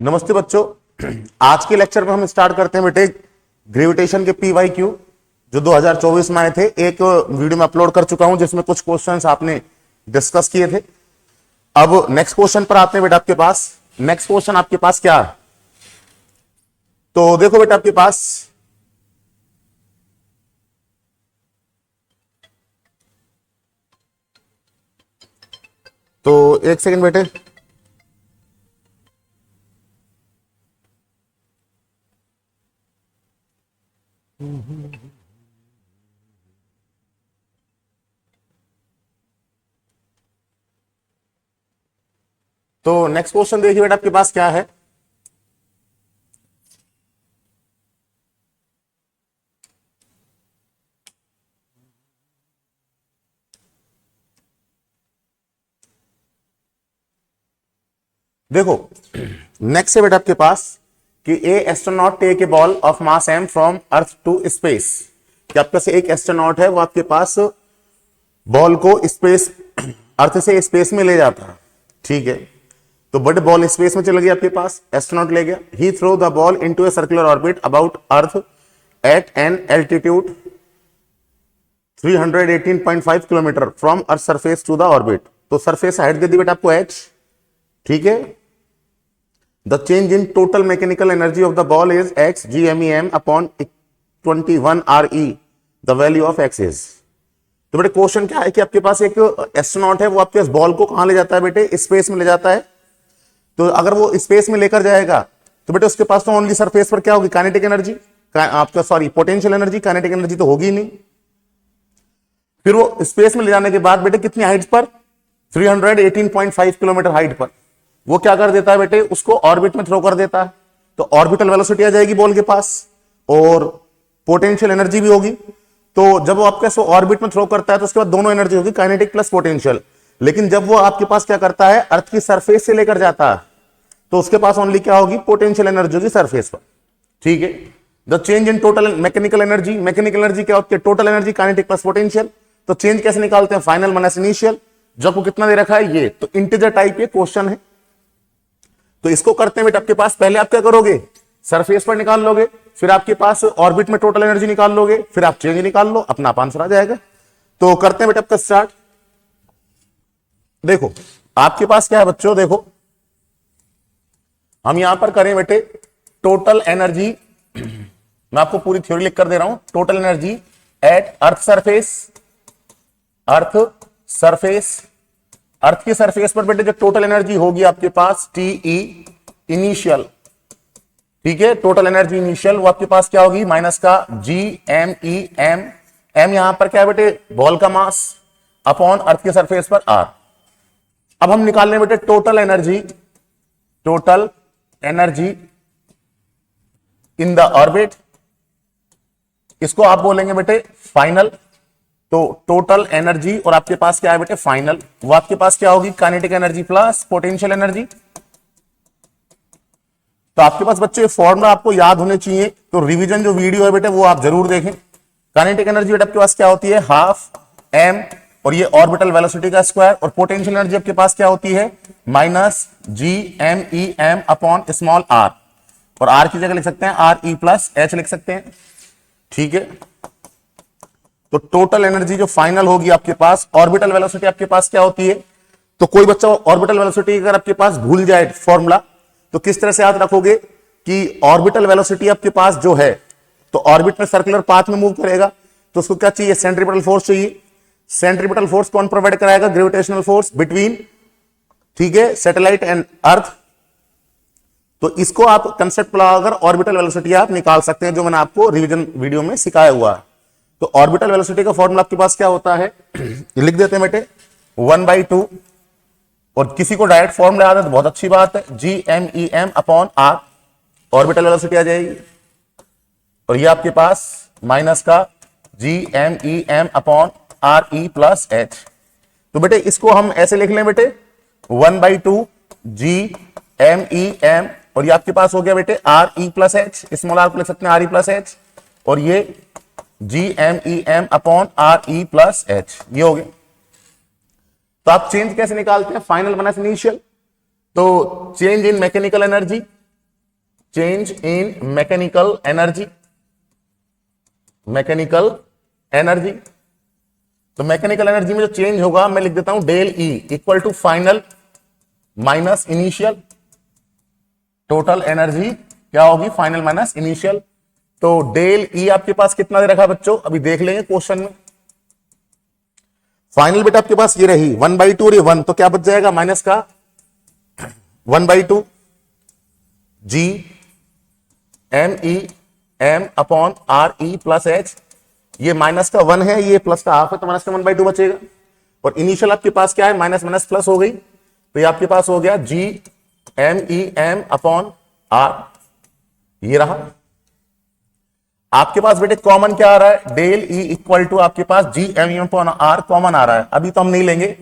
नमस्ते बच्चों। आज के लेक्चर में हम स्टार्ट करते हैं बेटे ग्रेविटेशन के PYQ जो 2024 में आए थे। एक वीडियो में अपलोड कर चुका हूं जिसमें कुछ क्वेश्चंस आपने डिस्कस किए थे। अब नेक्स्ट क्वेश्चन पर आते हैं बेटा। आपके पास नेक्स्ट क्वेश्चन आपके पास क्या है? तो देखो बेटा आपके पास तो एक सेकंड बेटे। तो नेक्स्ट क्वेश्चन देखिए बेटा आपके पास क्या है। देखो नेक्स्ट है बेटा आपके पास कि a astronaut take a ball of mass m from earth to space. कि आपके पास एक एस्ट्रोनॉट है, वो आपके पास बॉल को स्पेस अर्थ से स्पेस में ले जाता है। ठीक है, तो बट बॉल स्पेस में चला गया, आपके पास एस्ट्रोनॉट ले गया। He throw the ball into a circular orbit about earth at an altitude 318.5 kilometre from earth surface to the orbit. तो सरफेस हाइट दे दी बेटा आपको h। ठीक है, the change in total mechanical energy of the ball is x GMEM upon 21 RE। The value of x is. तो बेटे question क्या है कि आपके पास एक एस्ट्रोनॉट है, वो आपके बॉल को कहां ले जाता है बेटे? स्पेस में ले जाता है। तो अगर वो स्पेस में लेकर जाएगा तो बेटे उसके पास तो ओनली सरफेस पर क्या होगी? काइनेटिक एनर्जी, आपका sorry potential energy. Kinetic energy तो होगी नहीं। फिर वो स्पेस में ले जाने के बाद बेटे कितनी हाइट पर? 318.5 किलोमीटर हाइट पर वो क्या कर देता है बेटे? उसको ऑर्बिट में थ्रो कर देता है। तो ऑर्बिटल वेलोसिटी आ जाएगी बॉल के पास और पोटेंशियल एनर्जी भी होगी। तो जब वो आपके ऑर्बिट में थ्रो करता है तो उसके बाद दोनों एनर्जी होगी, काइनेटिक प्लस पोटेंशियल। लेकिन जब वो आपके पास क्या करता है, अर्थ की सरफेस से लेकर जाता है, तो उसके पास ओनली क्या होगी? पोटेंशियल एनर्जी होगी सरफेस पर। ठीक है, the change in total mechanical energy. Mechanical energy क्या होती है? Total energy kinetic plus potential. तो चेंज कैसे निकालते हैं? Final minus initial. जब को कितना दे रखा है ये, तो इंटीजर टाइप ये क्वेश्चन है। तो इसको करते हैं बेटा आपके पास पहले आप क्या करोगे? सरफेस पर निकाल लोगे, फिर आपके पास ऑर्बिट में टोटल एनर्जी निकाल लोगे, फिर आप चेंज निकाल लो, अपना आंसर आ जाएगा। तो करते हैं बेटा आपका स्टार्ट। देखो आपके पास क्या है बच्चों, देखो हम यहां पर करें बेटे टोटल एनर्जी। मैं आपको पूरी थ्योरी लिख कर दे रहा हूं। Total energy at earth surface. Earth surface, earth की सरफेस पर बेटे जो टोटल एनर्जी होगी आपके पास TE इनिशियल। ठीक है, टोटल एनर्जी इनिशियल वो आपके पास क्या होगी? माइनस का GMEM। M यहां पर क्या है बेटे? बॉल का मास अपॉन अर्थ की सरफेस पर R। अब हम निकाल लें बेटे total energy. Total energy in the orbit, इसको आप बोलेंगे बेटे फाइनल। तो टोटल एनर्जी और आपके पास क्या है बेटे? फाइनल। वो आपके पास क्या होगी? Kinetic energy plus potential energy. तो आपके पास बच्चे फॉर्मूला आपको याद होने चाहिए, तो रिवीजन जो वीडियो है बेटे वो आप जरूर देखें। काइनेटिक एनर्जी बेटे आपके पास क्या होती है? हाफ m और ये ऑर्बिटल वेलोसिटी का स्क्वायर। और पोटेंशियल एनर्जी आपके पास क्या होती है? Minus GMEM upon small r। और r की जगह लिख सकते हैं RE प्लस h लिख सकते हैं। ठीक है, तो टोटल एनर्जी जो फाइनल होगी आपके पास, ऑर्बिटल वेलोसिटी आपके पास क्या होती है? तो कोई बच्चा ऑर्बिटल वेलोसिटी अगर आपके पास भूल जाए फॉर्मूला, तो किस तरह से याद रखोगे कि ऑर्बिटल वेलोसिटी आपके पास जो है, तो ऑर्बिट में सर्कुलर पाथ में मूव करेगा, तो उसको क्या चाहिए? सेंट्रीपिटल फोर्स चाहिए। सेंट्रीपिटल फोर्स कौन प्रोवाइड कराएगा? ग्रेविटेशनल फोर्स बिटवीन, ठीक है, सैटेलाइट एंड अर्थ। तो इसको आप कंसेप्ट लगाकर ऑर्बिटल वेलोसिटी आप निकाल सकते हैं, जो मैंने आपको रिवीजन वीडियो में सिखाया हुआ है। तो ऑर्बिटल वेलोसिटी का फॉर्मूला आपके पास क्या होता है? लिख देते हैं बेटे 1/2। और किसी को डायरेक्ट फॉर्मूला याद है तो बहुत अच्छी बात है, GMEM upon R। Orbital velocity आ जाएगी। और ये आपके पास माइनस का GMEM upon RE plus H। तो बेटे इसको हम ऐसे लिख लें बेटे 1/2 GMEM, और ये आपके पास हो गया बेटे RE plus H। Small r को लिख सकते हैं RE प्लस H, और ये GMEM upon RE plus H, ये हो गया। तो आप चेंज कैसे निकालते हैं? Final minus initial. तो change in mechanical energy change in mechanical energy, mechanical energy. तो मैकेनिकल एनर्जी में जो चेंज होगा मैं लिख देता हूं del E equal to final minus initial. Total energy क्या होगी, फाइनल माइनस इनिशियल। तो डेल ई आपके पास कितना दे रखा है बच्चों, अभी देख लेंगे क्वेश्चन में। फाइनल बेटा आपके पास ये रही 1/2 और ये 1, तो क्या बच जाएगा माइनस का 1/2 G M E M upon R E plus H. ये माइनस का 1 है, ये प्लस का हाफ है, तो माइनस का 1/2 बचेगा। और इनिशियल आपके पास क्या है, माइनस माइनस प्लस हो गई, तो ये आपके पास हो गया G M E M upon R. ये रहा आपके पास बेटे। कॉमन क्या आ रहा है, डेल ई इक्वल टू आपके पास G M E upon R common आ रहा है, अभी तो हम नहीं लेंगे।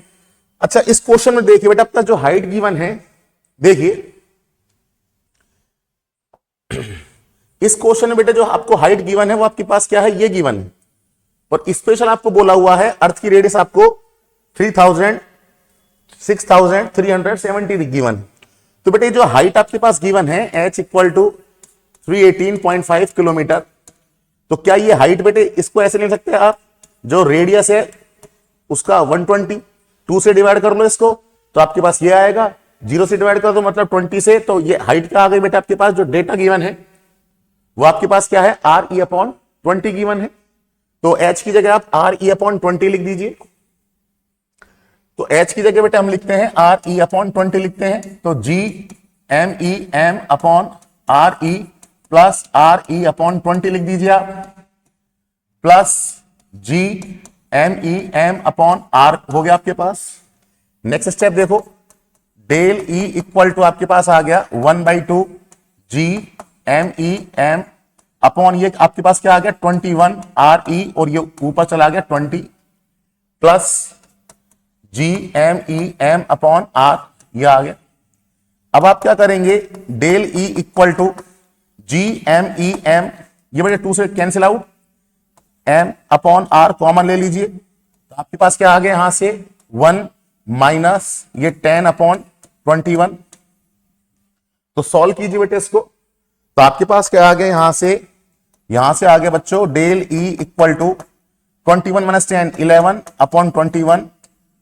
अच्छा इस क्वेश्चन में देखिए बेटा, अब तक जो हाइट गिवन है, देखिए इस क्वेश्चन में बेटा जो आपको हाइट गिवन है वो आपके पास क्या है, ये गिवन है। और स्पेशल आपको बोला हुआ है अर्थ की रेडियस आपको 6370 गिवन है। तो बेटे जो हाइट आपके पास गिवन है h इक्वल टू 318.5 किलोमीटर, तो क्या ये हाइट बेटे इसको ऐसे ले सकते हैं आप, जो रेडियस है उसका 120, 2 से डिवाइड कर लो इसको, तो आपके पास ये आएगा, 0 से डिवाइड कर दो मतलब 20 से, तो ये हाइट क्या आ गई बेटा आपके पास, जो डेटा गिवन है वो आपके पास क्या है, आर ई अपॉन 20 गिवन है। तो h की जगह आप आर ई अपॉन 20 लिख दीजिए। तो h की जगह बेटा हम लिखते हैं आर ई अपॉन 20 लिखते हैं, तो G M E M upon R E plus R E upon 20 लिख दीजिए आप, plus G M E M upon R हो गया आपके पास। नेक्स्ट स्टेप देखो, डेल ई इक्वल टू आपके पास आ गया 1/2 G M E M upon ये आपके पास क्या आ गया 21 आर ई, और ये ऊपर चला गया 20 plus G M E M upon R, ये आ गया। अब आप क्या करेंगे, del E equal to G M E M, ये बेटे 2 से cancel out, M upon R common ले लीजिए, तो आपके पास क्या आ गया यहां से 1 माइनस ये 10 अपॉन 21। तो सॉल्व कीजिए बेटे इसको, तो आपके पास क्या आ गया यहां से आ गया बच्चों del E equal to 21 minus 10 11 upon 21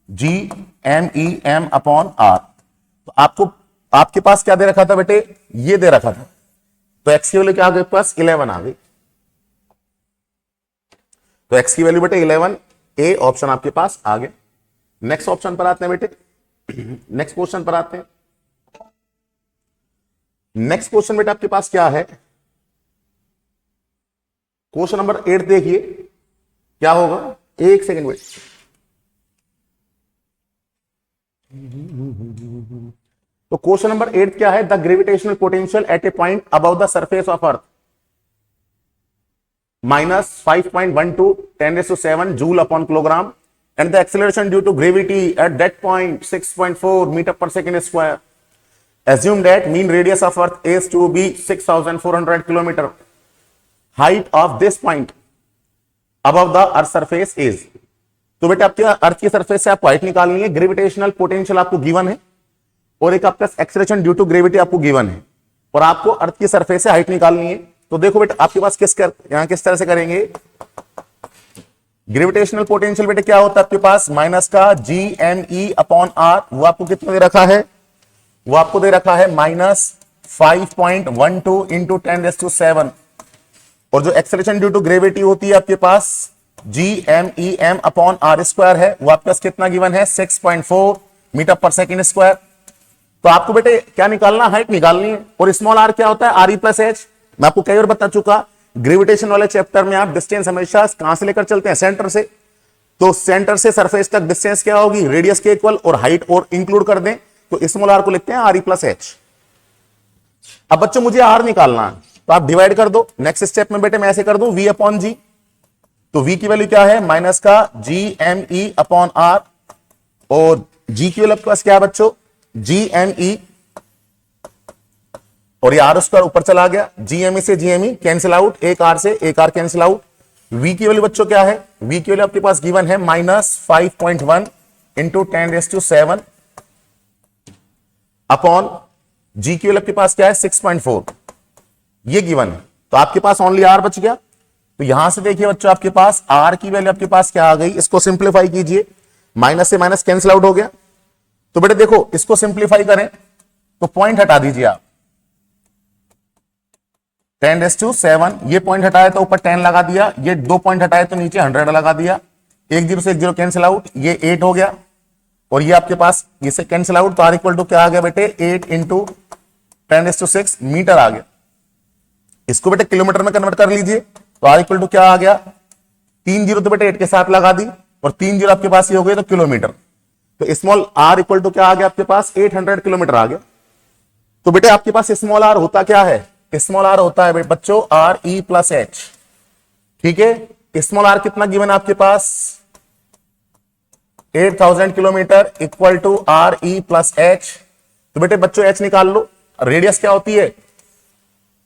G M E M upon R. तो आपके पास क्या दे रखा था बेटे, ये दे रखा था, तो एक्स की वैल्यू क्या आ गई पास 11 आ गई। तो एक्स की वैल्यू बेटे 11, ए ऑप्शन आपके पास आ गया। नेक्स्ट ऑप्शन पर आते हैं बेटे, नेक्स्ट क्वेश्चन पर आते हैं। नेक्स्ट क्वेश्चन बेटा आपके पास क्या है, क्वेश्चन नंबर 8 देखिए क्या होगा, एक सेकेंड वेट। तो क्वेश्चन नंबर 8 क्या है, the gravitational potential at A point above the surface of earth -5.12 10⁷ joule upon kilogram and the acceleration due to gravity at that point 6.4 meter per second square. Assume that mean radius of earth is to be 6400 kilometer. Height of this point above the earth surface is. तो बेटा आपके अर्थ की surface से आपको height निकालनी है, gravitational potential आपको given है, और एक आपका एक्सेलरेशन ड्यू टू ग्रेविटी आपको गिवन है, और आपको अर्थ की सरफेस से हाइट निकालनी है। तो देखो बेटा आपके पास यहां किस तरह से करेंगे, ग्रेविटेशनल पोटेंशियल बेटे क्या होता है आपके पास, माइनस का G M E upon R, वो आपको कितना दे रखा है, वो आपको दे रखा है -5.12 इंटू 10⁷, और जो एक्सेलरेशन ड्यू टू ग्रेविटी होती है आपके पास G M E M upon R square है, वो आपके पास कितना गिवन है 6.4 मीटर पर सेकेंड स्क्वायर। तो आपको बेटे क्या निकालना, हाइट निकालनी है, और स्मॉल आर क्या होता है आर ई प्लस एच। मैं आपको कई बार बता चुका, ग्रेविटेशन वाले चैप्टर में आप डिस्टेंस हमेशा कहां से लेकर चलते हैं, सेंटर से। तो सेंटर से सरफेस तक डिस्टेंस क्या होगी, रेडियस के इक्वल, और हाइट और इंक्लूड कर दें तो स्मॉल आर को लिखते हैं आर ई प्लस एच। अब बच्चों मुझे आर निकालना है, तो आप डिवाइड कर दो। नेक्स्ट स्टेप में बेटे मैं ऐसे कर दूं वी अपॉन जी, तो वी की वैल्यू क्या है माइनस का G M E upon R, और जी की वैल्यू आपके पास क्या है बच्चों जी एम ई, और ये आर स्क्वायर ऊपर चला गया, जीएमई से जीएमई कैंसिल आउट, एक आर से एक आर कैंसिल आउट। वी की वैल्यू बच्चों क्या है, वी की वैल्यू आपके पास गिवन है -5.1 इंटू 10⁷ अपॉन जी की वैल्यू आपके पास क्या है 6.4। ये गिवन है, तो आपके पास ओनली आर बच गया। तो यहां से देखिए बच्चों, आपके पास आर की वैल्यू आपके पास क्या आ गई, इसको सिंप्लीफाई कीजिए, माइनस से माइनस कैंसिल आउट हो गया। तो बेटे देखो, इसको सिंप्लीफाई करें तो पॉइंट हटा दीजिए आप, 10⁻⁷, ये पॉइंट हटाए तो ऊपर 10 लगा दिया, ये 2 पॉइंट हटाए तो नीचे 100 लगा दिया, 1 0 से 1 0 कैंसिल आउट, ये 8 हो गया, और ये आपके पास इसे कैंसिल आउट, तो आर इक्वल टू क्या आ गया बेटे, 8 × 10⁻⁶ मीटर आ गया। इसको बेटे किलोमीटर में कन्वर्ट कर लीजिए, तो आर इक्वल टू क्या आ गया, 3 0 तो बेटे 8 के साथ लगा दी, और 3 0 आपके पास ये हो गए तो किलोमीटर, तो स्मॉल आर इक्वल टू क्या आ गया आपके पास, 800 किलोमीटर आ गया। तो बेटे आपके पास स्मॉल आर होता क्या है, स्मॉल आर होता है बच्चों आर ई प्लस एच, ठीक है। स्मॉल आर कितना गिवन आपके पास, 8000 kilometre equal to R E plus H. तो बेटे बच्चों एच निकाल लो, रेडियस क्या होती है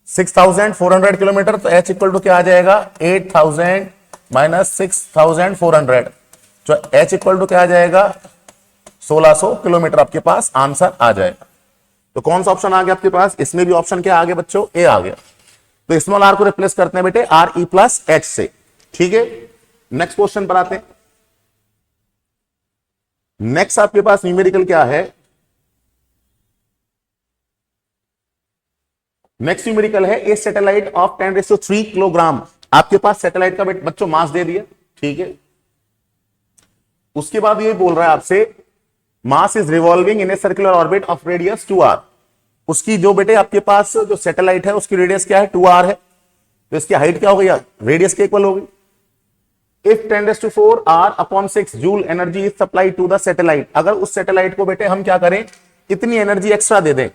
6400 किलोमीटर, तो एच इक्वल टू क्या आ जाएगा, 8000 माइनस 6400, तो एच इक्वल टू क्या आ जाएगा, 1600 किलोमीटर आपके पास आंसर आ जाएगा। तो कौन सा ऑप्शन आ गया आपके पास, इसमें भी ऑप्शन क्या आ गया बच्चों, ए आ गया। तो स्मॉल आर को रिप्लेस करते हैं बेटे आर ई प्लस एच से, ठीक है। नेक्स्ट क्वेश्चन पर आते हैं। नेक्स्ट आपके पास न्यूमेरिकल क्या है, नेक्स्ट न्यूमेरिकल है ए सैटेलाइट ऑफ 10⁻³ किलोग्राम। आपके पास सैटेलाइट का बच्चों मास दे दिया, ठीक है। उसके बाद ये बोल रहा है आपसे mass is revolving in a circular orbit of radius 2r। उसकी जो बेटे आपके पास जो सैटेलाइट है उसकी रेडियस क्या है, 2r है, तो इसकी हाइट क्या हो गई, रेडियस के इक्वल होगी। If 10⁻⁴ r/6 joule energy is supply to the satellite, अगर उस सैटेलाइट को बेटे हम क्या करें, इतनी एनर्जी एक्स्ट्रा दे दें,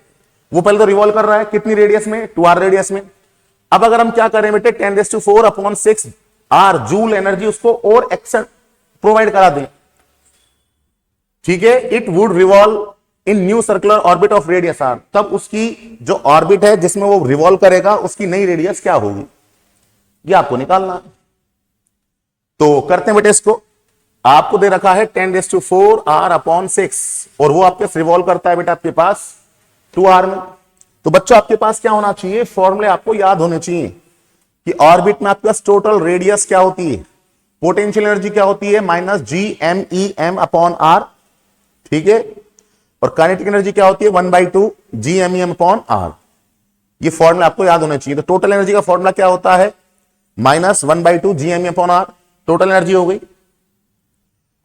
वो पहले तो रिवॉल्व कर रहा है कितनी रेडियस में, 2r रेडियस में। अब अगर हम क्या करें बेटे 10⁻⁴/6 r जूल एनर्जी उसको और एक्स्ट्रा प्रोवाइड करा दें, ठीक है, it would revolve in new circular orbit of radius r, तब उसकी जो ऑर्बिट है जिसमें वो रिवॉल्व करेगा उसकी नई रेडियस क्या होगी, ये आपको निकालना। तो करते हैं बेटे इसको, आपको दे रखा है 10⁻⁴ r/6 और वो आपके रिवॉल्व करता है बेटा आपके पास 2r में। तो बच्चों आपके पास क्या होना चाहिए, फॉर्मूले आपको याद होने चाहिए कि ऑर्बिट में आपके पास टोटल रेडियस क्या होती है, पोटेंशियल एनर्जी क्या होती है, -GMEM/r, ठीक है, और काइनेटिक एनर्जी क्या होती है 1/2 GMEM/r। ये फॉर्मूला आपको याद होना चाहिए। तो टोटल एनर्जी का फॉर्मूला क्या होता है, -1/2 GMEM/r, टोटल एनर्जी हो गई।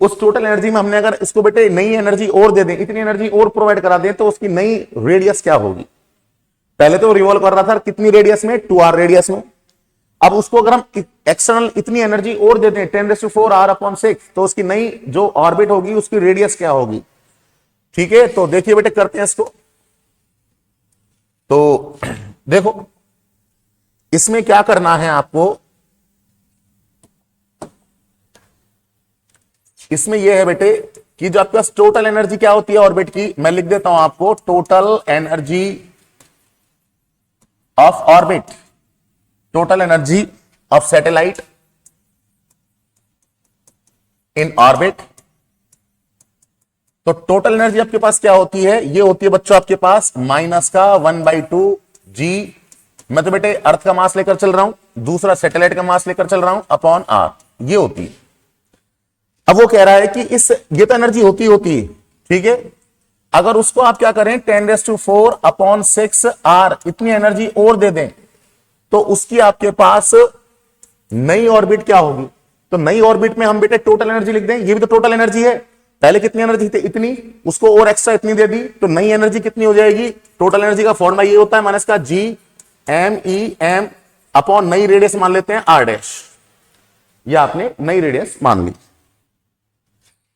उस टोटल एनर्जी में हमने अगर इसको बेटे नई एनर्जी और दे दें, इतनी एनर्जी और प्रोवाइड करा दें, तो उसकी नई रेडियस क्या होगी। पहले तो रिवॉल्व कर रहा था कितनी रेडियस में, 2r रेडियस में, अब उसको अगर हम एक्सटर्नल इतनी एनर्जी और दे दें 10⁻⁴ r/6, तो उसकी नई जो ऑर्बिट होगी उसकी रेडियस क्या होगी, ठीक है। तो देखिए बेटे करते हैं इसको। तो देखो इसमें क्या करना है आपको, इसमें यह है बेटे कि जो आपके पास टोटल एनर्जी क्या होती है ऑर्बिट की, मैं लिख देता हूं आपको, total energy of orbit, total energy of satellite in orbit. तो टोटल एनर्जी आपके पास क्या होती है, ये होती है बच्चों आपके पास -1/2 g, मैं तो बेटे अर्थ का मास लेकर चल रहा हूं, दूसरा सैटेलाइट का मास लेकर चल रहा हूं, अपॉन r, ये होती है। अब वो कह रहा है कि ये तो एनर्जी होती है, ठीक है, अगर उसको आप क्या करें 10⁻⁴/6 r इतनी एनर्जी और दे दें, तो उसकी आपके पास नई ऑर्बिट क्या होगी। तो नई ऑर्बिट में हम बेटे टोटल एनर्जी लिख दें, ये भी तो टोटल एनर्जी है, पहले कितनी एनर्जी थी, इतनी, उसको और एक्स्ट्रा इतनी दे दी, तो नई एनर्जी कितनी हो जाएगी। टोटल एनर्जी का फॉर्मूला ये होता है माइनस का GMEM अपॉन नई रेडियस मान लेते हैं r डैश, ये आपने नई रेडियस मान ली।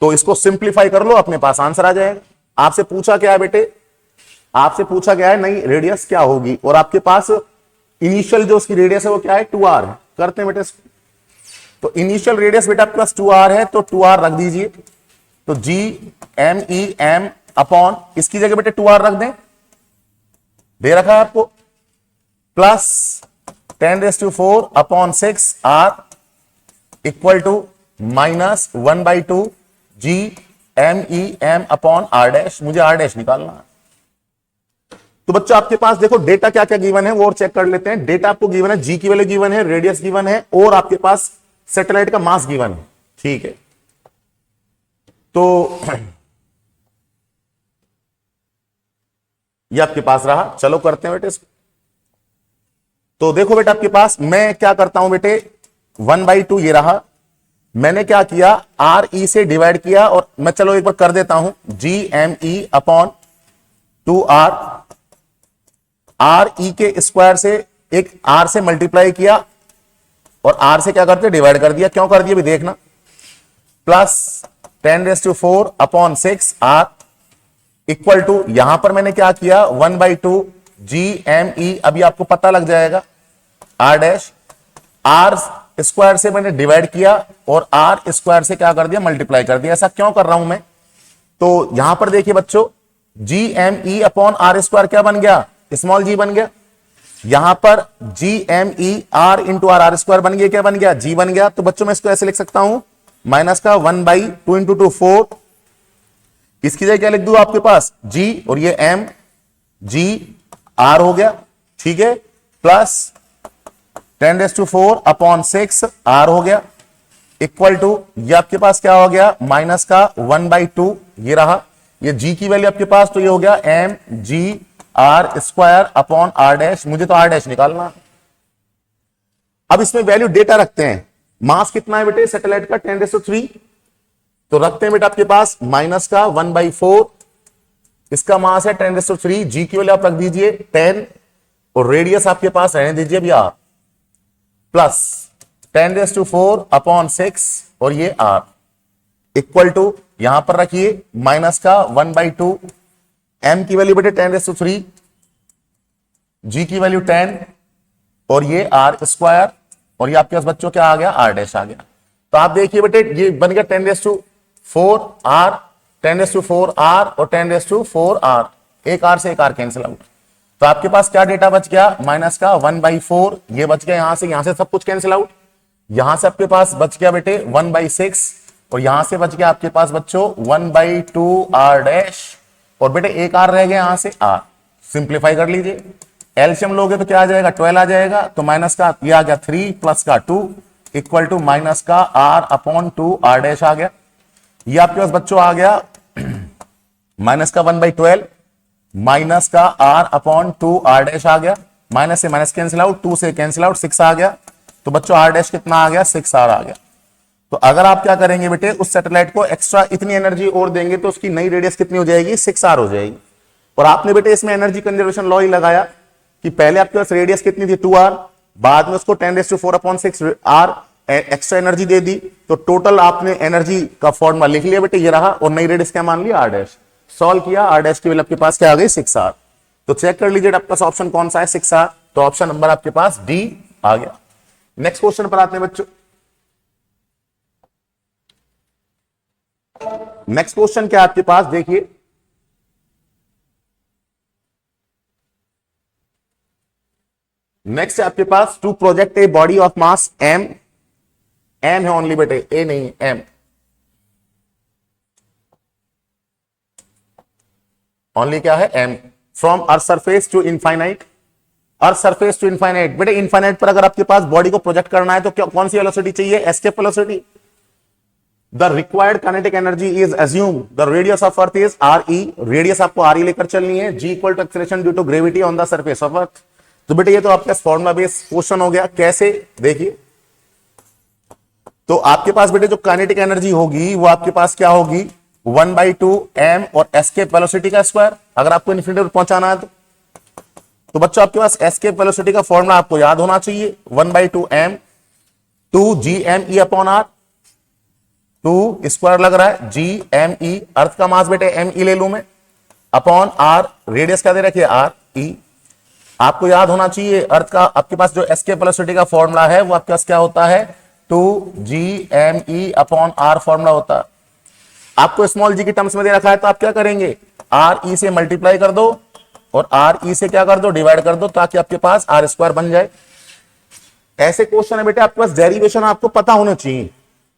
तो इसको सिंप्लीफाई कर लो, अपने पास आंसर आ जाएगा। आपसे पूछा क्या है बेटे, आपसे पूछा गया है नई रेडियस क्या होगी, और आपके पास इनिशियल जो उसकी रेडियस है वो क्या है 2r है। करते हैं बेटे इसको, तो इनिशियल रेडियस बेटा आपके पास 2r है, तो 2r रख दीजिए, तो GMEM अपॉन इसकी जगह बेटे 2r रख दें, दे रखा है आपको, plus 10⁻⁴/6 r equal to -1/2 GMEM upon r dash, मुझे r डैश निकालना है। तो बच्चों आपके पास देखो डेटा क्या क्या गिवन है वो और चेक कर लेते हैं। डेटा आपको गिवन है, जी की वैल्यू गिवन है, रेडियस गिवन है और आपके पास सैटेलाइट का मास गिवन है। ठीक है, तो ये आपके पास रहा। चलो करते हैं बेटे इसको। तो देखो बेटा आपके पास मैं क्या करता हूं बेटे, 1/2 ये रहा। मैंने क्या किया, आर ई से डिवाइड किया और मैं चलो एक बार कर देता हूं, G M E upon 2r, R E के स्क्वायर से एक आर से मल्टीप्लाई किया और आर से क्या करते डिवाइड कर दिया। क्यों कर दिया भी देखना, plus 10⁴ upon 6 R equal to, यहां पर मैंने क्या किया 1/2 जी एम ई, अभी आपको पता लग जाएगा आर डैश, आर स्क्वायर से मैंने डिवाइड किया और आर स्क्वायर से क्या कर दिया मल्टीप्लाई कर दिया। ऐसा क्यों कर रहा हूं मैं, तो यहां पर देखिए बच्चों, G M E upon R square क्या बन गया, स्मॉल जी बन गया। यहां पर G M E R into R, R square बन गया, क्या बन गया जी बन गया। तो बच्चों मैं इसको ऐसे लिख सकता हूं, माइनस का 1/2 इंटू 2 4, इसकी जगह क्या लिख दूं आपके पास जी और ये एम जी आर हो गया। ठीक है, प्लस 10⁴ अपॉन 6 आर हो गया इक्वल टू, ये आपके पास क्या हो गया माइनस का 1/2 ये रहा, ये जी की वैल्यू आपके पास, तो ये हो गया M G R square upon R dash. मुझे तो आर डैश निकालना। अब इसमें वैल्यू डेटा रखते हैं, मास कितना है बेटे सैटेलाइट का 10⁻3, तो रखते हैं बेटा आपके पास माइनस का 1/4, इसका मास है 10⁻3, जी की वैल्यू आप रख दीजिए 10 और रेडियस आपके पास रहने दीजिए भी आर, प्लस 10⁻4 अपॉन 6 और ये आर इक्वल टू, यहां पर रखिए माइनस का 1/2, एम की वैल्यू बेटे 10⁻3, जी की वैल्यू 10 और ये आर स्क्वायर और ये आपके पास बच्चों क्या आ गया आर डैश आ गया। तो आप देखिए बेटे ये बन गया 10⁻4 आर, 10⁻4 आर और 10⁻4 आर, एक आर से एक आर कैंसिल आउट। तो आपके पास क्या डेटा बच गया माइनस का 1/4, ये बच गया यहां से सब कुछ कैंसिल आउट। यहां से आपके पास बच गया बेटे 1/6 और यहां से बच गया आपके पास बच्चों 1/2 आर डैश और बेटे एक आर रह गया यहां से आर। सिंप्लीफाई कर लीजिए, एलसीएम लोगे तो क्या आ जाएगा 12 आ जाएगा, तो माइनस का ये आ गया 3 प्लस का 2 इक्वल टू माइनस का आर अपॉन 2 आर डैश आ गया। ये आपके पास बच्चों आ गया माइनस का 1/12 माइनस का आर अपॉन 2 आर डैश आ गया, माइनस से माइनस कैंसिल आउट, 2 से कैंसिल आउट 6 आ गया। तो बच्चों आर डैश कितना आ गया 6 आर आ गया। तो अगर आप क्या करेंगे बेटे उस सैटेलाइट को एक्स्ट्रा इतनी एनर्जी और देंगे तो उसकी नई रेडियस कितनी हो जाएगी 6 आर हो जाएगी। और आपने बेटे इसमें एनर्जी कंजर्वेशन लॉ ही लगाया कि पहले आपके पास रेडियस कितनी थी 2 आर, बाद में उसको 10⁻4 अपॉन 6 आर एक्स्ट्रा एनर्जी दे दी, तो टोटल आपने एनर्जी का फॉर्मूला लिख लिया बेटे ये रहा और नई रेडियस क्या मान लिया आर डैश। सॉल्व किया, आर डैश की वैल्यू आपके पास क्या आ गई 6 आर। तो चेक कर लीजिए आपका ऑप्शन कौन सा है 6 आर, तो ऑप्शन नंबर आपके पास डी आ गया। नेक्स्ट क्वेश्चन पर आते हैं बच्चों। नेक्स्ट क्वेश्चन क्या आपके पास देखिए, नेक्स्ट है आपके पास to project a body of mass m, m है ओनली बेटे ए नहीं एम, ओनली क्या है m, from earth surface to infinite, earth surface to infinite. बेटे इनफाइनाइट पर अगर आपके पास बॉडी को प्रोजेक्ट करना है तो क्या कौन सी वेलोसिटी चाहिए escape velocity. The required kinetic energy is assume the radius of earth is R E, radius आपको आर ई लेकर चलनी है, g equal to acceleration due to gravity on the surface of earth. तो बेटे ये तो आपका फॉर्मुला बेस्ड क्वेश्चन हो गया, कैसे देखिए, तो आपके पास बेटे जो काइनेटिक एनर्जी होगी वो आपके पास क्या होगी 1/2 एम और एस्केप वेलोसिटी का स्क्वायर, अगर आपको इन्फिनिटी पर पहुंचाना है तो बच्चों आपके पास एस्केप वेलोसिटी का फॉर्मूला आपको याद होना चाहिए 1/2 M 2 G M E upon R, 2 square लग रहा है जी एम ई, अर्थ का मास बेटे एम ई ले लू मैं, अपॉन आर, रेडियस क्या दे रखिए आर ई। आपको याद होना चाहिए अर्थ का आपके पास जो एस्केप वेलोसिटी का फॉर्मूला है वो आपके पास क्या होता है 2 G M E upon R formula होता है। आपको स्मॉल जी की टर्म्स में दे रखा है तो आप क्या करेंगे आर ई से मल्टीप्लाई कर दो और आर ई से क्या कर दो डिवाइड कर दो ताकि आपके पास आर स्क्वायर बन जाए। ऐसे क्वेश्चन है बेटे आपके पास डेरिवेशन आपको पता होना चाहिए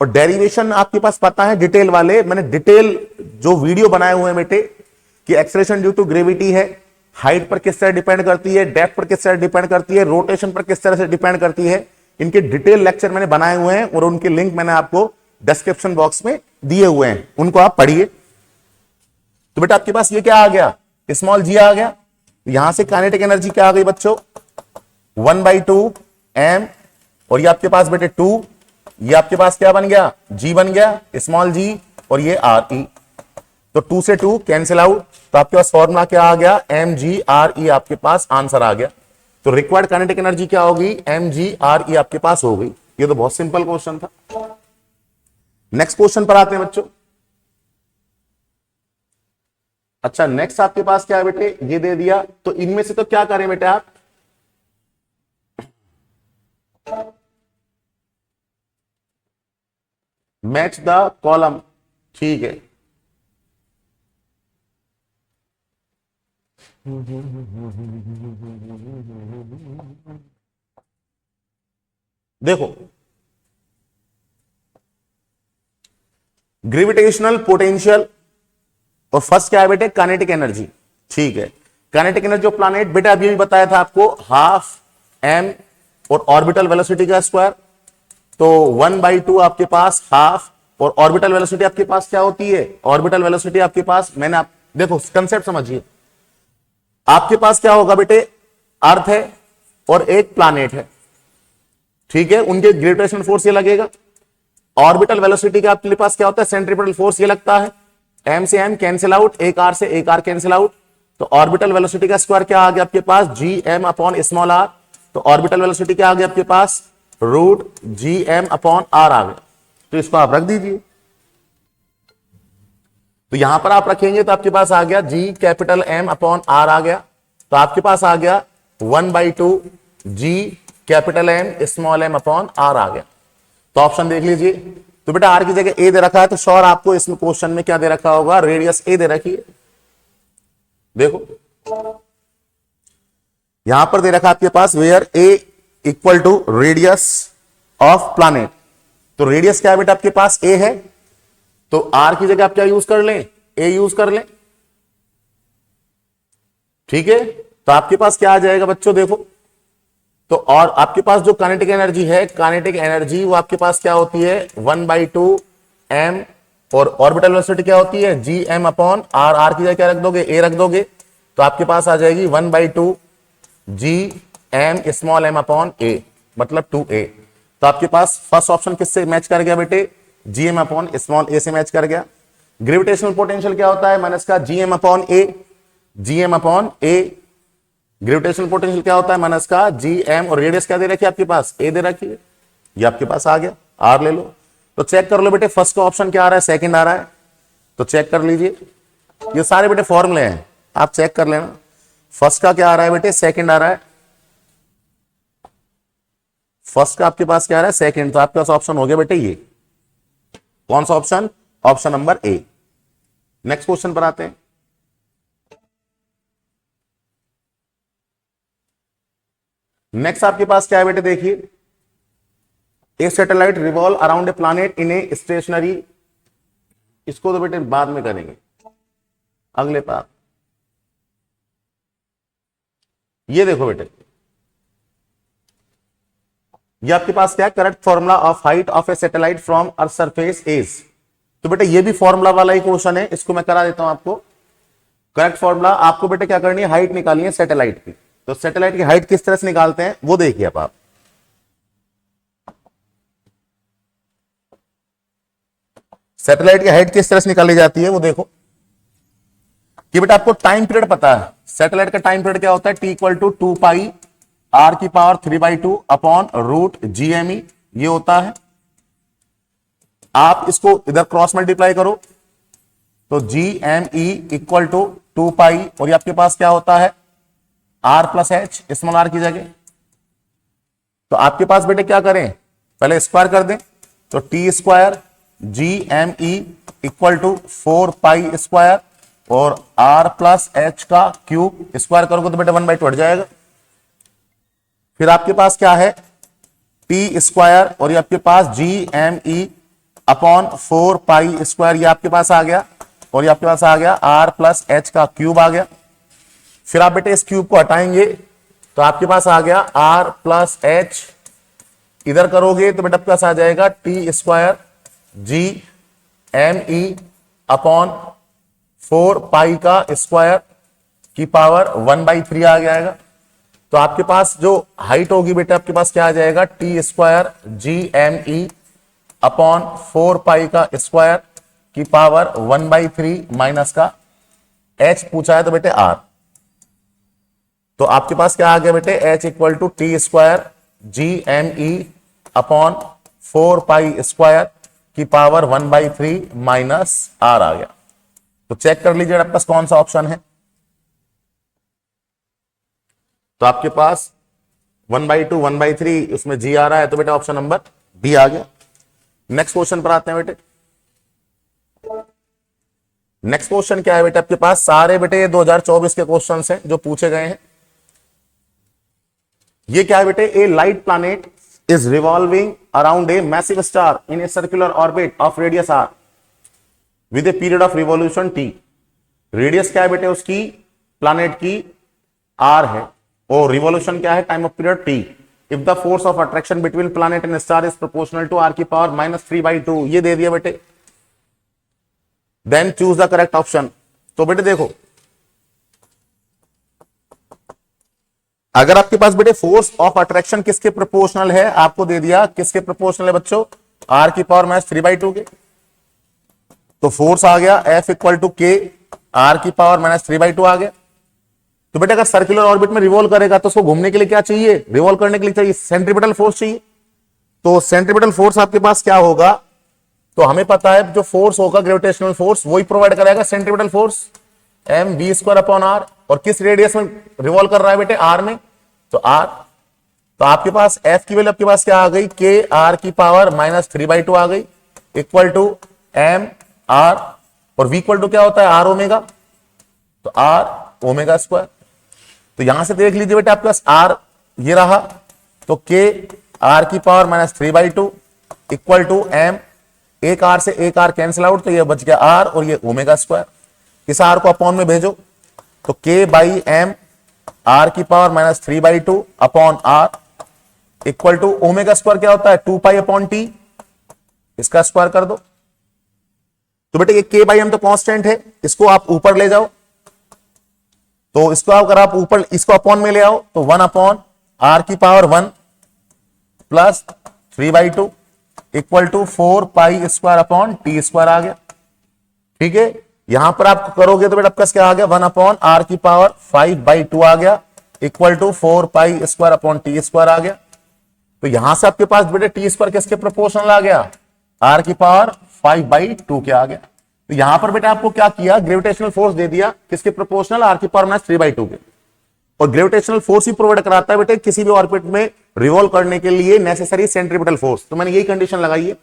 और डेरिवेशन आपके पास पता है डिटेल वाले, मैंने डिटेल जो वीडियो बनाए हुए हैं बेटे कि एक्सेलरेशन ड्यू टू ग्रेविटी है, हाइट पर किस तरह डिपेंड करती है, डेप्थ पर किस तरह डिपेंड करती है, रोटेशन पर किस तरह से डिपेंड करती है, इनके डिटेल लेक्चर मैंने बनाए हुए हैं और उनके लिंक मैंने आपको डिस्क्रिप्शन बॉक्स में दिए हुए हैं, उनको आप पढ़िए। तो बेटा आपके पास ये क्या आ गया, स्मॉल जी आ गया। यहां से काइनेटिक एनर्जी क्या आ गई बच्चों, 1/2 m, और ये आपके पास बेटे 2, ये आपके पास क्या बन गया, जी बन गया, स्मॉल जी, और ये आर ई। तो 2 से 2 कैंसिल आउट, तो आपके पास फॉर्मूला क्या आ गया, mgre, आपके पास आंसर आ गया। तो रिक्वायर्ड काइनेटिक एनर्जी क्या होगी, mgre आपके पास हो गई। ये तो बहुत सिंपल क्वेश्चन था। नेक्स्ट क्वेश्चन पर आते हैं बच्चों। अच्छा, नेक्स्ट आपके पास क्या है बेटे, ये दे दिया, तो इनमें से तो क्या करें बेटे आप, मैच द कॉलम, ठीक है। देखो, ग्रेविटेशनल पोटेंशियल और फर्स्ट क्या है बेटे, काइनेटिक एनर्जी, ठीक है। काइनेटिक एनर्जी ऑफ प्लैनेट बेटा अभी भी बताया था आपको, हाफ m और ऑर्बिटल वेलोसिटी का स्क्वायर, तो 1/2 आपके पास हाफ, और ऑर्बिटल वेलोसिटी आपके पास क्या होती है, ऑर्बिटल वेलोसिटी आपके पास, मैंने आप देखो कंसेप्ट समझिए, आपके पास क्या होगा बेटे, अर्थ है और एक प्लैनेट है, ठीक है, उनके ग्रेविटेशनल फोर्स ये लगेगा। ऑर्बिटल वेलोसिटी का आपके पास क्या होता है, सेंट्रीपिटल फोर्स ये लगता है, m से m कैंसिल आउट, एक r से एक r कैंसिल आउट, तो ऑर्बिटल वेलोसिटी का स्क्वायर क्या आ गया आपके पास, gm अपॉन स्मॉल r, तो ऑर्बिटल वेलोसिटी क्या आ गया आपके पास, √gm अपॉन r आ गया। तो इसको आप रख दीजिए, तो यहां पर आप रखेंगे तो आपके पास आ गया G capital M upon R आ गया, तो आपके पास आ गया 1/2 G capital M small m upon R आ गया। तो ऑप्शन देख लीजिए, तो बेटा R की जगह A दे रखा है, तो श्योर आपको इसमें क्वेश्चन में क्या दे रखा होगा, रेडियस A दे रखी है। देखो यहां पर दे रखा आपके पास where A equal to radius of planet, तो रेडियस क्या है बेटा आपके पास A है, तो R की जगह आप क्या यूज कर लें, A यूज कर लें, ठीक है। तो आपके पास क्या आ जाएगा बच्चों, देखो तो, और आपके पास जो काइनेटिक एनर्जी है, काइनेटिक एनर्जी वो आपके पास क्या होती है, 1/2 m, और ऑर्बिटल वेलोसिटी क्या होती है, gm अपॉन r, r की जगह क्या रख दोगे, A रख दोगे, तो आपके पास आ जाएगी 1/2 gm small m upon A, मतलब 2A। तो आपके पास फर्स्ट ऑप्शन किससे मैच कर गया बेटे, gm अपॉन स्मॉल a से मैच कर गया। ग्रेविटेशनल पोटेंशियल क्या होता है, माइनस का gm upon a, gm upon a। Gravitational potential क्या होता है, माइनस का gm, और रेडियस क्या दे रखी है आपके पास, a दे रखी है, ये आपके पास आ गया, r ले लो। तो चेक कर लो बेटे, फर्स्ट का ऑप्शन क्या आ रहा है, सेकंड आ रहा है, तो चेक कर लीजिए, ये सारे बेटे फॉर्मूले हैं, आप चेक कर लेना। फर्स्ट का क्या आ रहा है बेटे, सेकंड आ रहा है, फर्स्ट का आपके पास क्या आ रहा है, सेकंड, तो आपके पास ऑप्शन हो गया बेटे ये, कौन सा option, option number A. Next question पर आते हैं। नेक्स्ट आपके पास क्या है बेटे, देखिए, a satellite revolve around a planet in a stationary, इसको तो बेटे बाद में करेंगे, अगले पार्ट। ये देखो बेटे, ये आपके पास क्या है, correct formula of height of A satellite from earth surface is, तो बेटे ये भी फॉर्मूला वाला ही क्वेश्चन है, इसको मैं करा देता हूं आपको। करेक्ट फॉर्मूला आपको बेटे क्या करनी है, हाइट निकालनी है सैटेलाइट की, तो सैटेलाइट की हाइट किस तरह से निकालते हैं वो देखिए आप। सैटेलाइट की हाइट किस तरह से निकाली जाती है वो देखो, कि बेटा आपको टाइम पीरियड पता है, सैटेलाइट का टाइम पीरियड क्या होता है, T = 2π r⁻³ अपॉन √gme, ये होता है। आप इसको इधर क्रॉस मल्टीप्लाई करो, तो gme = 2π, और ये आपके पास क्या होता है, r+h स्मॉल r की जगह। तो आपके पास बेटे क्या करें, पहले स्क्वायर कर दें, तो T² gme = 4π² और r+h का क्यूब, स्क्वायर करोगे तो बेटे 1/2 हट जाएगा। फिर आपके पास क्या है, T² और ये आपके पास gme अपॉन 4π², ये आपके पास आ गया, और ये आपके पास आ गया r+h का क्यूब आ गया। फिर आप बेटे इस क्यूब को हटाएंगे तो आपके पास आ गया r प्लस एच, इधर करोगे तो बेटा आपके पास आ जाएगा T square G M E upon 4 pi का स्क्वायर की पावर 1/3 आ जाएगा। तो आपके पास जो हाइट होगी बेटा आपके पास क्या आ जाएगा, T square G M E upon 4 pi का स्क्वायर की पावर 1/3 माइनस का h पूछा है तो बेटे r। तो आपके पास क्या आ गया बेटे, h equal to T square G M E upon 4 pi square की पावर 1/3 माइनस r आ गया। तो चेक कर लीजिए आपके पास कौन सा ऑप्शन है। तो आपके पास 1/2 1/3 उसमें g आ रहा है, तो बेटा ऑप्शन नंबर बी आ गया। नेक्स्ट क्वेश्चन पर आते हैं बेटे। नेक्स्ट क्वेश्चन क्या है बेटे आपके पास, सारे बेटे ये 2024 के क्वेश्चंस हैं जो पूछे गए हैं। ये क्या है बेटे, a light planet is revolving around a massive star in a circular orbit of radius R with a period of revolution T. Radius क्या है बेटे उसकी, प्लैनेट की आर है, और रिवॉल्यूशन क्या है, time of period T. If the force of attraction between planet and star is proportional to R की पावर -3/2, ये दे दिया बेटे। Then choose the correct option. तो बेटे देखो, अगर आपके पास बेटे फोर्स ऑफ अट्रैक्शन किसके प्रोपोर्शनल है, आपको दे दिया किसके प्रोपोर्शनल है बच्चों, आर की पावर -3/2 के। तो फोर्स आ गया F इक्वल टू के आर की पावर -3/2 आ गया। तो बेटा अगर सर्कुलर ऑर्बिट में रिवॉल्व करेगा तो उसको घूमने के लिए क्या चाहिए, रिवॉल्व करने के लिए चाहिए सेंट्रीपिटल फोर्स चाहिए। तो सेंट्रीपिटल फोर्स आपके पास क्या होगा, तो हमें पता है जो फोर्स होगा ग्रेविटेशनल फोर्स वही प्रोवाइड करेगा centripetal force mv² upon R. और किस रेडियस में रिवॉल्व कर रहा है बेटे, आर में, तो आर। तो आपके पास F की वैल्यू आपके पास क्या आ गई, के आर की पावर -3/2 आ गई इक्वल टू एम आर, और v इक्वल टू क्या होता है, आर ओमेगा, तो आर ओमेगा स्क्वायर। तो यहां से देख लीजिए बेटा आपके पास आर ये रहा, तो के आर की पावर -3/2 इक्वल टू एम, एक आर से एक आर कैंसिल आउट, तो ये बच गया आर और ये ओमेगा स्क्वायर। इस आर को अपॉन में भेजो, तो के बाई एम आर की power -3/2 upon R equal to omega square क्या होता है, 2 पाई अपॉन टी, इसका स्क्वायर कर दो। तो बेटे ये के बाई एम तो कांस्टेंट है, इसको आप ऊपर ले जाओ, तो इसको अगर आप ऊपर इसको अपॉन में ले आओ तो 1 अपॉन आर की power 1 plus 3/2 equal to 4 pi square upon T square आ गया। ठीक है, यहां पर आप करोगे तो बेटा आपका क्या आ गया, 1 अपॉन आर की पावर 5/2 आ गया equal to 4 pi square upon T square आ गया। तो यहां से आपके पास बेटे टी स्क्वायर किसके प्रोपोर्शनल आ गया, आर की पावर 5/2 के आ गया। तो यहां पर बेटा आपको क्या किया, ग्रेविटेशनल फोर्स दे दिया किसके प्रोपोर्शनल, आर की पावर -3/2 के। और ग्रेविटेशनल फोर्स ही प्रोवाइड कराता है बेटे किसी भी ऑर्बिट में रिवॉल्व करने के लिए नेसेसरी सेंट्रीपिटल फोर्स। तो मैंने यही कंडीशन लगाई है।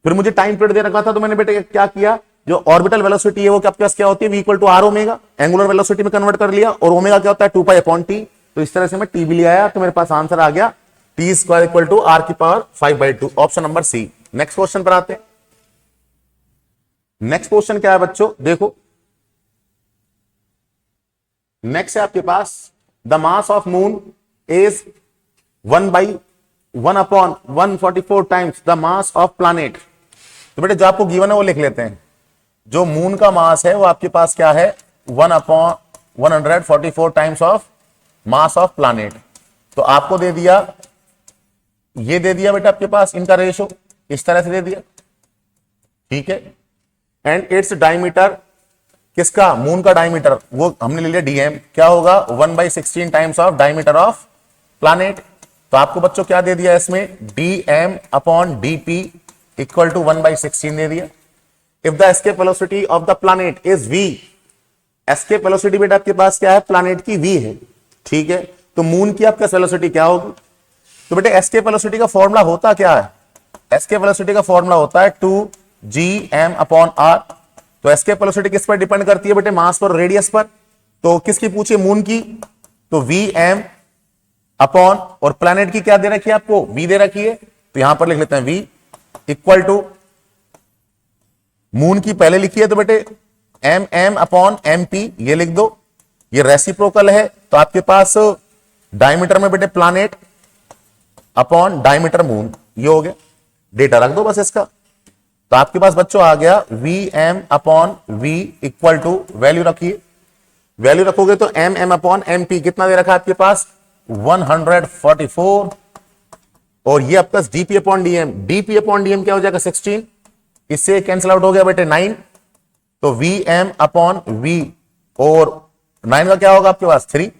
फिर मुझे टाइम पीरियड दे रखा था, तो मैंने बेटे क्या किया, जो ऑर्बिटल वेलोसिटी है वो आपके पास क्या होती है, v equal to R omega, angular velocity में कन्वर्ट कर लिया, और ओमेगा क्या होता है 2 पाई अपॉन टी। तो इस तरह से मैं टी भी ले आया, तो मेरे पास आंसर आ गया T square equal to R की power 5/2, option number C. Next question पर आते हैं। नेक्स्ट क्वेश्चन क्या है बच्चों, देखो नेक्स्ट है आपके पास, the mass of moon is 1/1 upon 144 times the mass of planet. तो बेटे जो आपको गिवन है वो लिख लेते हैं। जो मून का मास है वो आपके पास क्या है, 1 upon 144 times of mass of planet. तो आपको दे दिया, ये दे दिया बेटा आपके पास इनका रेशो इस तरह से दे दिया, ठीक है। एंड इट्स डायमीटर, किसका, मून का डायमीटर, वो हमने ले लिया डीएम, क्या होगा 1/16 times of diameter of planet. तो आपको बच्चों क्या दे दिया इसमें, DM upon DP equal to 1/16 दे दिया। If the escape velocity of the planet is v, escape velocity बेटा आपके पास क्या है, प्लैनेट की v है, ठीक है। तो मून की आपका वेलोसिटी क्या होगी, तो बेटे एस्केप वेलोसिटी का फॉर्मूला होता क्या है, एस्केप वेलोसिटी का फॉर्मूला होता है 2gm अपॉन r। तो एस्केप वेलोसिटी किस पर डिपेंड करती है बेटे, मास पर, रेडियस पर। तो किसकी पूछिए, मून की, तो vm अपॉन, और प्लैनेट की क्या दे रखी है आपको, v दे रखी है, तो यहां पर लिख लेते हैं v इक्वल टू, मून की पहले लिखी है तो बेटे M M upon M P ये लिख दो, ये रेसिप्रोकल है, तो आपके पास डायमीटर में बेटे प्लानेट अपॉन डायमीटर मून, ये हो गया। डेटा रख दो बस इसका। तो आपके पास बच्चों आ गया V M upon V equal to, value रखिए, वैल्यू रखोगे तो M M upon M P कितना दे रखा है आपके पास 144, और ये आपका DP upon DM, DP upon DM क्या हो जाएगा 16, इससे कैंसिल आउट हो गया बेटे 9, तो वी एम अपॉन वी, और 9 का क्या होगा आपके पास 3,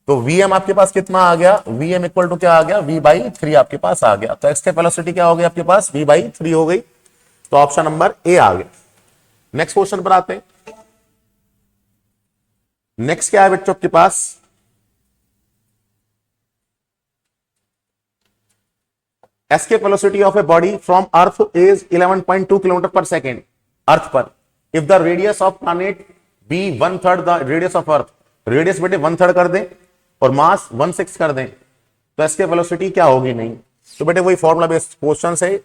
तो वी एम आपके पास कितना आ गया, वी एम इक्वल टू क्या आ गया वी बाई 3 आपके पास आ गया। तो एक्स के वेलोसिटी क्या हो गई आपके पास वी बाई 3 हो गई, तो ऑप्शन नंबर ए आ गया। नेक्स्ट क्वेश्चन पर आते हैं। नेक्स्ट क्या है बच्चों आपके पास, escape velocity of a body from earth is 11.2 kilometre पर सेकेंड अर्थ पर, if the radius of planet be 1/3 the radius of earth, radius बेटे 1/3 कर दें और मास 1/6 कर दें, तो escape velocity क्या होगी नहीं। तो बेटे वही फॉर्मूला बेस्ड क्वेश्चन है।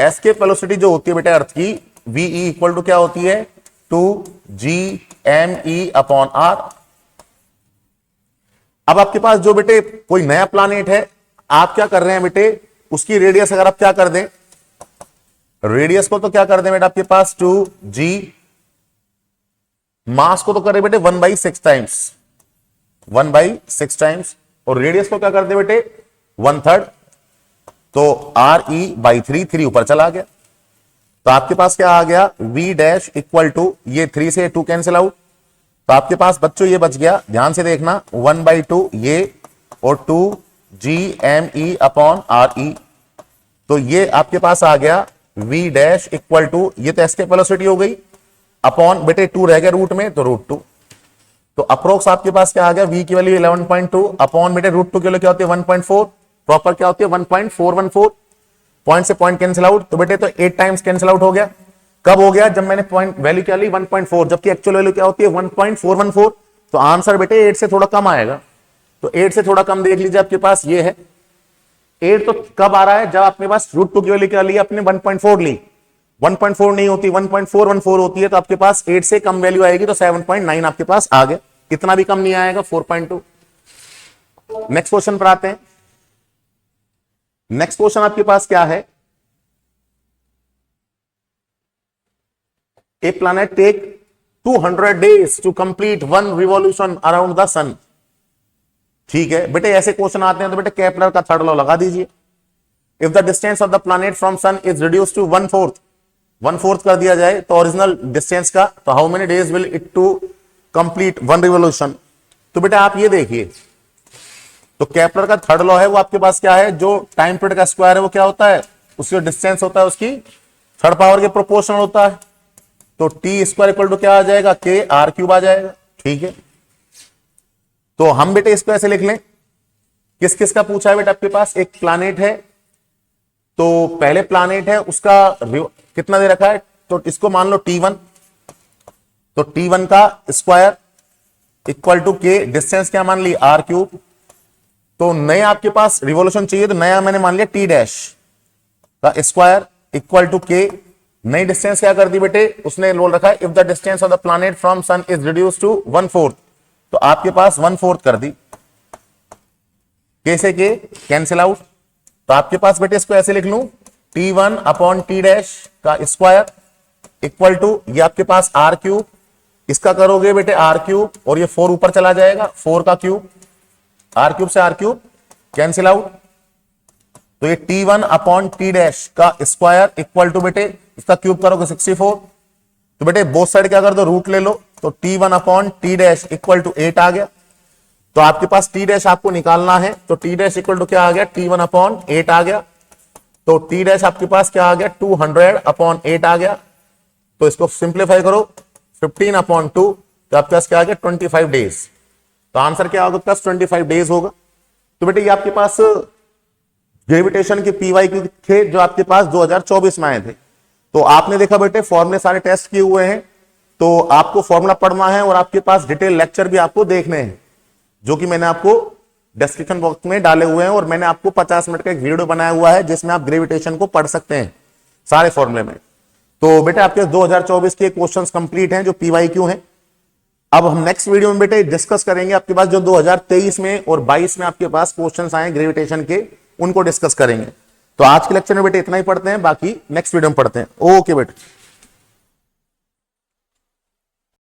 escape velocity जो होती है बेटे अर्थ की, वीई इक्वल टू क्या होती है 2gme अपॉन आर। अब आपके पास जो बेटे कोई नया प्लैनेट है, आप क्या कर रहे हैं बेटे, उसकी रेडियस अगर आप क्या कर दें, रेडियस को तो क्या कर दें बेटा आपके पास 2g, मास को तो कर रहे बेटे 1/6 टाइम्स, 1/6 टाइम्स, और रेडियस को क्या कर दे बेटे 1/3, तो आर ई बाई 3 ऊपर चला गया, तो आपके पास क्या आ गया v डैश इक्वल टू, ये 3 से 2 कैंसिल आउट, तो आपके पास बच्चों ये बच गया, ध्यान से देखना 1/2 ये और 2gme अपॉन आर ई, तो ये आपके पास आ गया v डैश इक्वल टू, ये तो एस्केप वेलोसिटी हो गई, अपॉन बेटे 2 रह गया रूट में, तो √2, तो अप्रोक्स आपके पास क्या आ गया v की वैल्यू 11.2 अपॉन बेटे √2 की वैल्यू क्या होती है 1.4, प्रॉपर क्या होती है 1.414, पॉइंट से पॉइंट कैंसिल आउट, तो बेटे तो 8 टाइम्स कैंसिल आउट हो गया। कब हो गया, जब मैंने पॉइंट वैल्यू क्या ली 1.4, जबकि एक्चुअल वैल्यू क्या होती है 1.414, तो आंसर बेटे 8 से थोड़ा कम आएगा, तो 8 से थोड़ा कम देख लीजिए आपके पास ये है 8, तो कब आ रहा है जब आपके पास √2 की वैल्यू क्या ली आपने 1.4 ली, 1.4 नहीं होती 1.414 होती है, तो आपके पास 8 से कम वैल्यू आएगी, तो 7.9 आपके पास आ गया, इतना भी कम नहीं आएगा 4.2। नेक्स्ट क्वेश्चन पर आते हैं। नेक्स्ट क्वेश्चन आपके पास क्या है, a planet take 200 days to complete 1 revolution around the sun. ठीक है बेटे, ऐसे क्वेश्चन आते हैं तो बेटे केपलर का थर्ड लॉ लगा दीजिए। If the distance of the planet from sun is reduce to 1/4 कर दिया जाए तो ओरिजिनल डिस्टेंस का, तो how many days will it to complete 1 revolution. तो बेटा आप ये देखिए, तो केपलर का थर्ड लॉ है वो आपके पास क्या है, जो टाइम पीरियड का स्क्वायर है वो क्या होता है, उसकी जो डिस्टेंस होता है उसकी थर्ड पावर के प्रोपोर्शनल होता है, तो टी स्क्वायर इक्वल टू क्या आ जाएगा के आर क्यूब आ जाएगा। ठीक है, तो हम बेटे इसको ऐसे लिख लें, किस किस का पूछा है बेटा आपके पास, एक प्लैनेट है, तो पहले प्लैनेट है उसका कितना दे रखा है, तो इसको मान लो T1, तो T1 का स्क्वायर इक्वल टू के, डिस्टेंस क्या मान ली आर क्यूब, तो नए आपके पास रिवॉल्यूशन चाहिए, तो नया मैंने मान लिया टी डैश का स्क्वायर इक्वल टू के, नई डिस्टेंस क्या कर दी बेटे, उसने बोल रखा है if the distance of the planet from sun is reduce to 1/4, तो आपके पास 1/4 कर दी, कैसे के कैंसिल आउट, तो आपके पास बेटे इसको ऐसे लिख लूं T1 अपॉन टी डैश का स्क्वायर इक्वल टू, ये आपके पास आर क्यूब, इसका करोगे बेटे आर क्यूब, और ये 4 ऊपर चला जाएगा, 4 का क्यूब, आर क्यूब से आर क्यूब कैंसिल आउट, तो ये T1 अपॉन टी डैश का स्क्वायर इक्वल टू बेटे इसका क्यूब करोगे 64, तो बेटे बोथ साइड क्या कर दो रूट ले लो, तो T1 upon T dash equal to 8 आ गया, तो आपके पास टी डैश आपको निकालना है, तो टी डैश इक्वल टू क्या आ गया T1 अपॉन 8 आ गया, तो टी डैश आपके पास क्या आ गया 200 अपॉन 8 आ गया, तो इसको सिंप्लीफाई करो 15 अपॉन 2, तो आपके पास क्या आ गया 25 डेज, तो आंसर क्या होगा 25 डेज होगा। तो बेटे ये आपके पास ग्रेविटेशन के PYQ थे जो आपके पास 2024 में आए थे, तो आपने देखा बेटे फॉर्मूले सारे टेस्ट किए हुए हैं, तो आपको फॉर्मूला पढ़ना है और आपके पास डिटेल लेक्चर भी आपको देखने हैं, जो कि मैंने आपको डिस्क्रिप्शन बॉक्स में डाले हुए हैं, और मैंने आपको 50 मिनट का एक वीडियो बनाया हुआ है जिसमें आप ग्रेविटेशन को पढ़ सकते हैं सारे फॉर्मूले में। तो बेटा आपके 2024 के क्वेश्चंस कंप्लीट हैं जो PYQ हैं, अब हम नेक्स्ट वीडियो में बेटे डिस्कस करेंगे आपके पास जो 2023 में और 22 में आपके पास क्वेश्चंस आए ग्रेविटेशन के, उनको डिस्कस करेंगे। तो आज के लेक्चर में बेटे इतना ही पढ़ते हैं, बाकी नेक्स्ट वीडियो में पढ़ते हैं। ओके बेटे।